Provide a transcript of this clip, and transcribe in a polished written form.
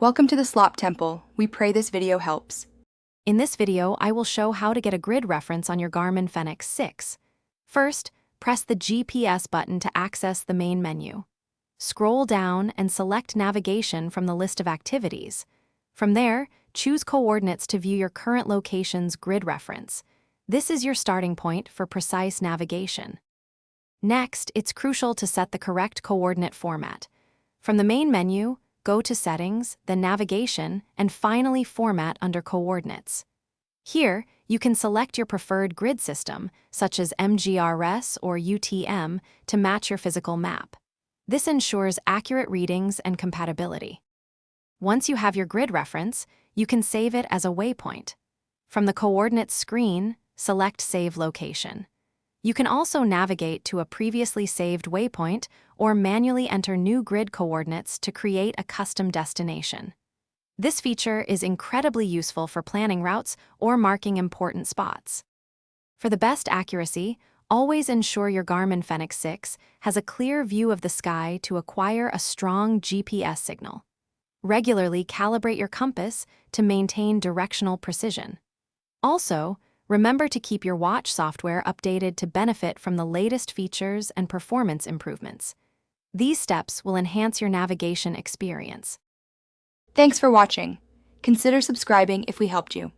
Welcome to the Slop Temple. We pray this video helps. In this video, I will show how to get a grid reference on your Garmin Fenix 6. First, press the GPS button to access the main menu. Scroll down and select navigation from the list of activities. From there, choose coordinates to view your current location's grid reference. This is your starting point for precise navigation. Next, it's crucial to set the correct coordinate format. From the main menu, go to Settings, then Navigation, and finally Format under Coordinates. Here, you can select your preferred grid system, such as MGRS or UTM, to match your physical map. This ensures accurate readings and compatibility. Once you have your grid reference, you can save it as a waypoint. From the Coordinates screen, select Save Location. You can also navigate to a previously saved waypoint or manually enter new grid coordinates to create a custom destination. This feature is incredibly useful for planning routes or marking important spots. For the best accuracy, always ensure your Garmin Fenix 6 has a clear view of the sky to acquire a strong GPS signal. Regularly calibrate your compass to maintain directional precision. Also, remember to keep your watch software updated to benefit from the latest features and performance improvements. These steps will enhance your navigation experience. Thanks for watching. Consider subscribing if we helped you.